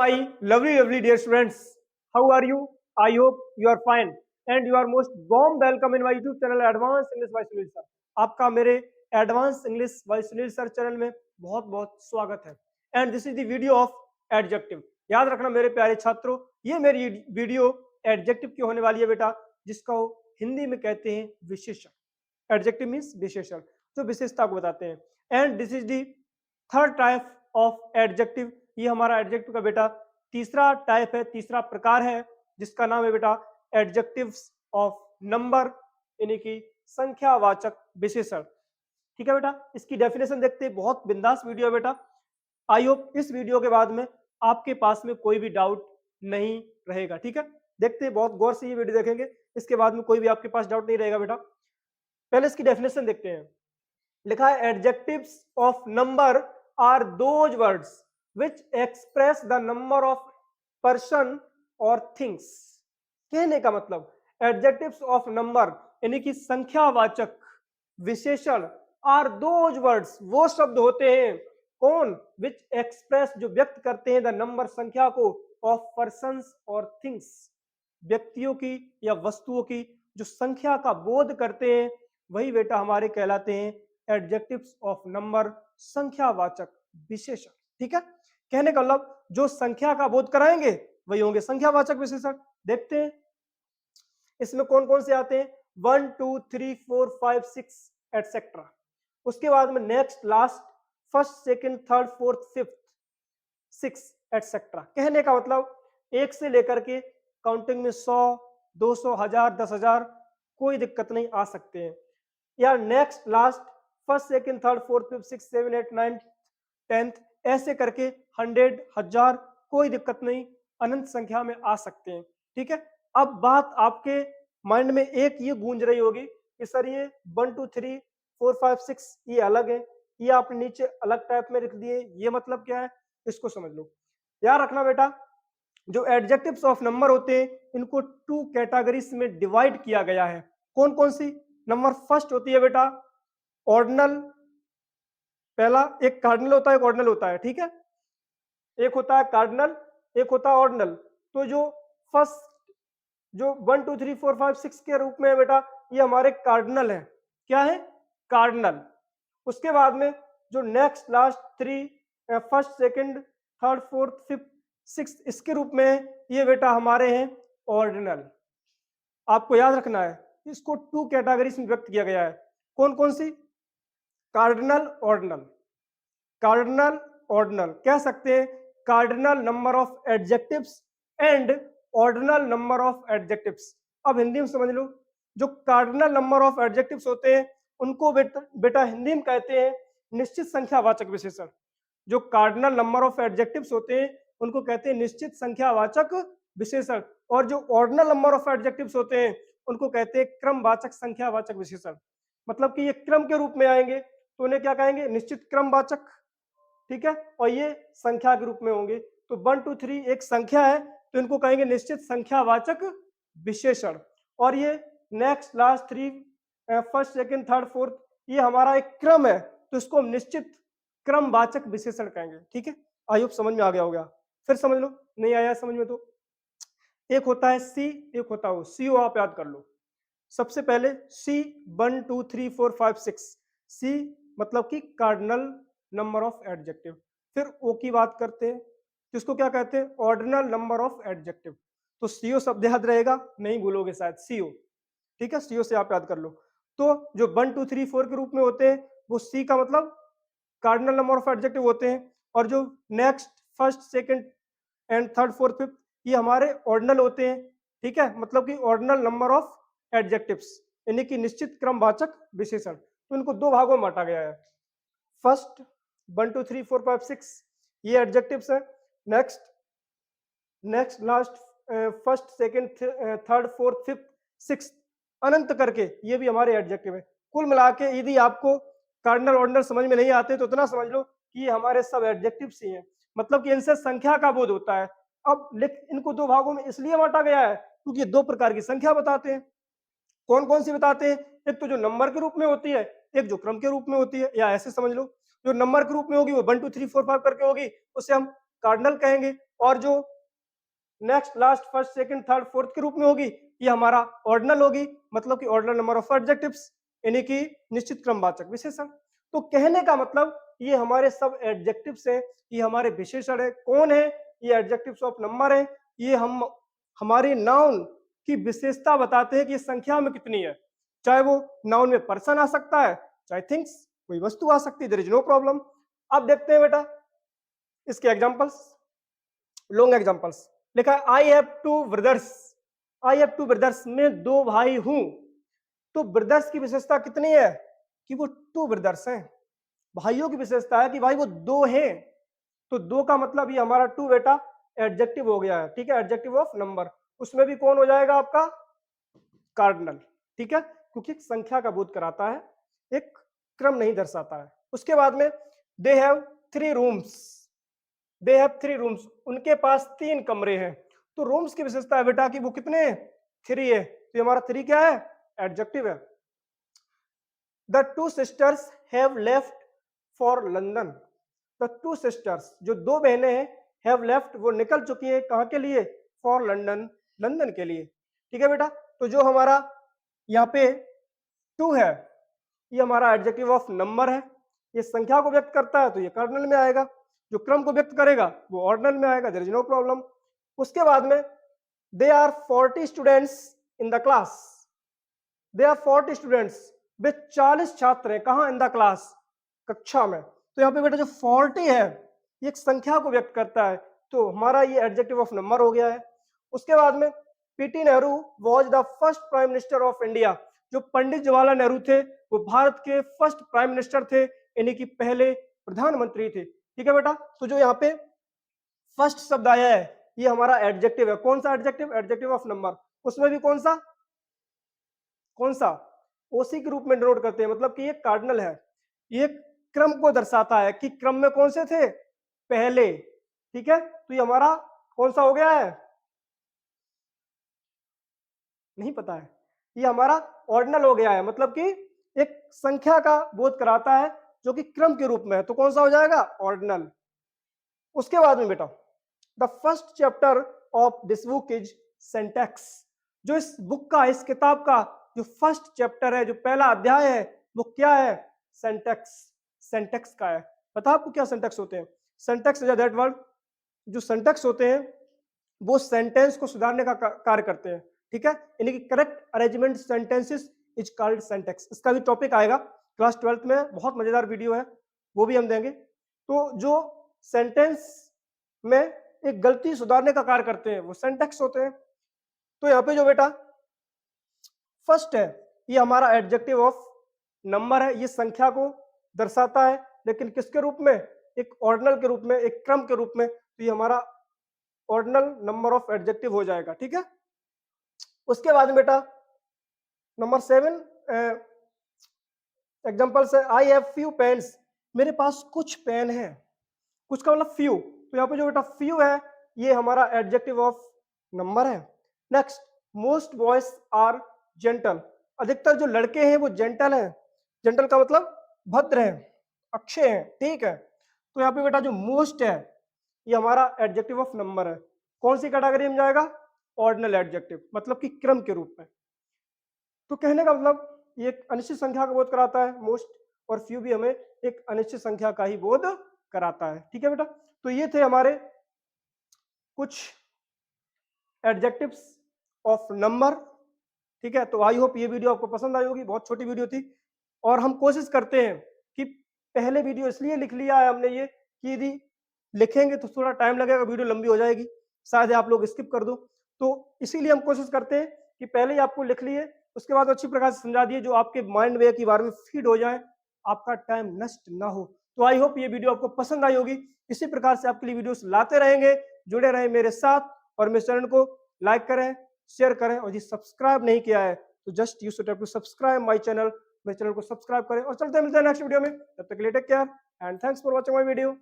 my lovely dear students. How are you? I hope you are fine and you are most warm welcome in my YouTube channel Advanced English by Sunil Sir. आपका मेरे advance English by Sunil sir channel में बहुत बहुत स्वागत है and this is the video of adjective. याद रखना मेरे प्यारे छात्रों, ये मेरी वीडियो एडजेक्टिव की होने वाली है बेटा, जिसको हिंदी में कहते हैं विशेषण। एडजेक्टिव मीन्स विशेषण, जो विशेषता को बताते हैं। And this is the third type of adjective. ये हमारा एडजेक्टिव का बेटा तीसरा टाइप है, तीसरा प्रकार है, जिसका नाम है बेटा एडजेक्टिव्स ऑफ नंबर, यानी कि संख्यावाचक विशेषण। ठीक है बेटा, इसकी डेफिनेशन देखते हैं। बहुत बिंदास वीडियो है बेटा। आई होप इस वीडियो के बाद में आपके पास में कोई भी डाउट नहीं रहेगा। ठीक है, देखते हैं, बहुत गौर से ये वीडियो देखेंगे, इसके बाद में कोई भी आपके पास डाउट नहीं रहेगा बेटा। पहले इसकी डेफिनेशन देखते हैं। लिखा है adjectives of number are those words which express the number of person or things। कहने का मतलब adjectives of number यानी कि संख्यावाचक विशेषण आर दोज वर्ड्स, वो शब्द होते हैं कौन, which express, जो व्यक्त करते हैं द नंबर, संख्या को, of persons और things, व्यक्तियों की या वस्तुओं की जो संख्या का बोध करते हैं, वही बेटा हमारे कहलाते हैं एडजेक्टिव्स ऑफ नंबर, संख्यावाचक विशेषण। ठीक है, कहने का मतलब जो संख्या का बोध कराएंगे वही होंगे संख्यावाचक विशेषण। देखते हैं इसमें कौन कौन से आते हैं, 1 2 3 4 5 6 एटसेट्रा। उसके बाद में next, last, first, second, third, fourth, fifth, 6 etcetera. कहने का मतलब एक से लेकर के काउंटिंग में 100 200 1000 10,000 कोई दिक्कत नहीं, आ सकते हैं। या next, last, first, second, third, fourth, fifth, 6 7 8 9 10th, ऐसे करके 100 1000 कोई दिक्कत नहीं, अनंत संख्या में आ सकते हैं। ठीक है, अब बात आपके माइंड में एक ये गूंज रही होगी कि सर ये 1 2 3 4 5 6 ये अलग है, ये आपने नीचे अलग टाइप में लिख दिए, ये मतलब क्या है, इसको समझ लो। याद रखना बेटा, जो एडजेक्टिव्स ऑफ नंबर होते हैं इनको 2 कैटेगरीज में डिवाइड किया गया है। कौन कौन सी? नंबर फर्स्ट होती है बेटा ऑर्डिनल, पहला एक कार्डिनल होता है, एक ऑर्डिनल होता है। ठीक है, एक होता है कार्डिनल, एक होता है ऑर्डिनल। तो जो फर्स्ट, जो 1 2 3 4 5 6 के रूप में है बेटा, ये हमारे कार्डिनल है। क्या है? कार्डिनल। उसके बाद में जो next, last, 3, first, second, third, fourth, fifth, six, इसके रूप में है, ये बेटा हमारे हैं ऑर्डिनल। आपको याद रखना है, इसको 2 कैटेगरीज में व्यक्त किया गया है। कौन कौन सी? Cardinal, ordinal. कार्डिनल, ऑर्डिनल कह सकते हैं cardinal number of adjectives and ordinal number of adjectives. अब हिंदी में समझ लो, जो कार्डिनल नंबर ऑफ एडजेक्टिव्स होते हैं उनको बेटा हिंदी में कहते हैं निश्चित संख्यावाचक विशेषण। जो कार्डिनल नंबर ऑफ एडजेक्टिव्स होते हैं उनको कहते हैं निश्चित संख्यावाचक विशेषण, और जो ऑर्डिनल नंबर ऑफ एडजेक्टिव्स होते हैं उनको कहते हैं क्रमवाचक संख्यावाचक विशेषण। मतलब कि ये क्रम के रूप में आएंगे तो उन्हें क्या कहेंगे, निश्चित क्रमवाचक। ठीक है, और ये संख्या के रूप में होंगे, तो 1 2 3 एक संख्या है तो इनको कहेंगे निश्चित संख्यावाचक विशेषण। और ये next, last, 3, first, second, third, fourth, ये हमारा एक क्रम है तो इसको हम निश्चित क्रमवाचक विशेषण कहेंगे। ठीक है, आई होप समझ में आ गया होगा। फिर समझ लो, नहीं आया समझ में तो एक होता है सी, एक होता है सीओ, आप याद कर लो। सबसे पहले सी, 1 2 3 4 5 6, सी मतलब कि कार्डिनल नंबर ऑफ एडजेक्टिव। फिर ओ की बात करते हैं, जिसको क्या कहते हैं, ऑर्डिनल नंबर ऑफ एडजेक्टिव। तो सीओ शब्द याद रहेगा, नहीं भूलोगे शायद, सीओ। ठीक है, सीओ से आप याद कर लो। तो जो 1 2 3 4 के रूप में होते हैं वो सी का मतलब कार्डिनल नंबर ऑफ एडजेक्टिव होते हैं, और जो next, first, second and third, fourth, fifth, ये हमारे ऑर्डिनल होते हैं। ठीक है, मतलब कि ऑर्डिनल नंबर ऑफ एडजेक्टिव्स, यानी कि निश्चित क्रमवाचक विशेषण। तो इनको 2 भागों में बांटा गया है। फर्स्ट 1 2 3 4 5 6 ये एडजेक्टिव्स हैं। Next, last, first, second, third, fourth, fifth, six, अनंत करके ये भी हमारे एडजेक्टिव है। कुल मिला के यदि आपको कार्डिनल ऑर्डिनल समझ में नहीं आते तो इतना समझ लो कि ये हमारे सब एडजेक्टिव्स ही हैं, मतलब कि इनसे संख्या का बोध होता है। अब इनको 2 भागों में इसलिए बांटा गया है क्योंकि ये 2 प्रकार की संख्या बताते हैं। कौन कौन सी बताते हैं? एक तो जो नंबर के रूप में होती है, एक जो क्रम के रूप में होती है। या ऐसे समझ लो, जो नंबर के रूप में होगी वो 1 2 3 4 5 करके होगी, उसे हम कार्डिनल कहेंगे, और जो next, last, first, second, third, fourth के रूप में होगी ये हमारा ऑर्डिनल होगी, मतलब कि ऑर्डिनल नंबर ऑफ एडजेक्टिव्स, यानी कि निश्चित क्रमवाचक विशेषण। तो कहने का मतलब ये हमारे सब एडजेक्टिव्स हैं, ये हमारे विशेषण है। कौन है ये? एडजेक्टिव्स ऑफ नंबर है। ये हम हमारी नाउन की विशेषता बताते हैं कि ये संख्या में कितनी है। चाहे वो नाउन में पर्सन आ सकता है, चाहे थिंग्स, कोई वस्तु आ सकती है, देयर इज नो प्रॉब्लम। अब देखते हैं बेटा इसके एग्जांपल्स, लॉन्ग एग्जांपल्स। लिखा है I have two brothers, I have two brothers, मैं दो भाई हूं। तो ब्रदर्स की विशेषता कितनी है? कि वो टू ब्रदर्स हैं। भाइयों की विशेषता है कि भाई वो दो हैं। तो दो का मतलब ये हमारा टू बेटा एडजेक्टिव हो गया है, ठीक है, एडजेक्टिव ऑफ नंबर। उसमें भी कौन हो जाएगा आपका? कार्डिनल, ठीक है, क्योंकि संख्या का बोध कराता है, एक क्रम नहीं दर्शाता है। उसके बाद में they have three rooms, they have three rooms, उनके पास तीन कमरे हैं। तो रूम्स की विशेषता है बेटा कि वो कितने हैं? थ्री है। तो ये हमारा थ्री क्या है? एडजेक्टिव है। The two sisters have left for London, the two sisters, जो दो बहनें हैं, हैव लेफ्ट, वो निकल चुकी है, कहां के लिए? फॉर लंदन, लंदन के लिए, ठीक है बेटा। तो जो हमारा यहाँ पे टू है ये हमारा एडजेक्टिव ऑफ नंबर है, ये संख्या को व्यक्त करता है तो ये कार्डिनल में आएगा, जो क्रम को व्यक्त करेगा वो ऑर्डिनल में आएगा, देयर इज नो प्रॉब्लम। उसके बाद में they are 40 students in the class, they are 40 students, वे 40 छात्र हैं, कहां? इन द क्लास, कक्षा में। तो यहाँ पे बेटा जो 40 है ये एक संख्या को व्यक्त करता है, तो हमारा ये एडजेक्टिव ऑफ नंबर हो गया है। उसके बाद में PT Nehru was the first prime minister of India, जो पंडित जवाहरलाल नेहरू थे वो भारत के फर्स्ट प्राइम मिनिस्टर थे, यानी कि पहले प्रधानमंत्री थे, ठीक है बेटा। तो जो यहाँ पे फर्स्ट शब्द आया है ये हमारा एडजेक्टिव है। कौन सा एडजेक्टिव? Adjective of number. उसमें भी कौन सा? कौन सा? ओसी के रूप में डिनोट करते हैं, मतलब कि ये कार्डिनल है, ये क्रम को दर्शाता है कि क्रम में कौन से थे? पहले, ठीक है। तो ये हमारा कौन सा हो गया है? नहीं पता है, ये हमारा ऑर्डिनल हो गया है, मतलब कि एक संख्या का बोध कराता है जो कि क्रम के रूप में है, तो कौन सा हो जाएगा? ऑर्डिनल। उसके बाद में बेटा the first chapter of this book is syntax, जो इस बुक का, इस किताब का जो फर्स्ट चैप्टर है, जो पहला अध्याय है वो क्या है? सिंटैक्स, सिंटैक्स का है। पता आपको क्या सिंटैक्स होते हैं? सिंटैक्स इज दैट वर्ड, जो सिंटैक्स होते हैं वो सेंटेंस को सुधारने का कार्य करते हैं, ठीक है, यानी कि correct arrangement sentences is called syntax. इसका भी टॉपिक आएगा क्लास 12th में, बहुत मजेदार वीडियो है, वो भी हम देंगे। तो जो सेंटेंस में एक गलती सुधारने का कार्य करते हैं वो सिंटैक्स होते हैं। तो यहाँ पे जो बेटा फर्स्ट है ये हमारा एडजेक्टिव ऑफ नंबर है, ये संख्या को दर्शाता है, लेकिन किसके रूप में? एक ऑर्डिनल के रूप में, एक क्रम के रूप में। तो ये हमारा ऑर्डिनल नंबर ऑफ एडजेक्टिव हो जाएगा, ठीक है। उसके बाद बेटा नंबर 7 एग्जांपल से आई हैव फ्यू पेन्स, मेरे पास कुछ पेन है, कुछ का मतलब फ्यू। तो यहाँ पे जो बेटा फ्यू है ये हमारा एडजेक्टिव ऑफ नंबर है। Next, most boys are gentle, अधिकतर जो लड़के हैं वो जेंटल हैं, जेंटल का मतलब भद्र हैं, अच्छे हैं, ठीक है। तो यहाँ पे बेटा जो मोस्ट है ये हमारा एडजेक्टिव ऑफ नंबर है, कौन सी कैटेगरी में जाएगा? ऑर्डिनल एडजेक्टिव, मतलब कि क्रम के रूप में। तो कहने का मतलब ये एक अनिश्चित संख्या का बोध कराता है मोस्ट, और फ्यू भी हमें एक अनिश्चित संख्या का ही बोध कराता है, ठीक है बेटा। तो ये थे हमारे कुछ एडजेक्टिव्स ऑफ नंबर, ठीक है। तो आई होप ये वीडियो आपको पसंद आई होगी, बहुत छोटी वीडियो थी, और हम कोशिश करते हैं कि पहले वीडियो इसलिए लिख लिया है हमने ये कि यदि लिखेंगे तो थोड़ा टाइम लगेगा, वीडियो लंबी हो जाएगी, शायद आप लोग स्किप कर दो। तो इसीलिए हम कोशिश करते हैं कि पहले ही आपको लिख लिए, उसके बाद अच्छी प्रकार से समझा दिए, जो आपके माइंड में के बारे में फीड हो जाए, आपका टाइम नष्ट ना हो। तो आई होप ये वीडियो आपको पसंद आई होगी। इसी प्रकार से आपके लिए वीडियोस लाते रहेंगे, जुड़े रहें मेरे साथ, और मेरे चैनल को लाइक करें, शेयर करें, और यदि सब्सक्राइब नहीं किया है तो just you should have to subscribe my channel, मेरे चैनल को सब्सक्राइब करें। और चलते मिलते हैं नेक्स्ट वीडियो में, तब तक के लिए take care and thanks for watching my video.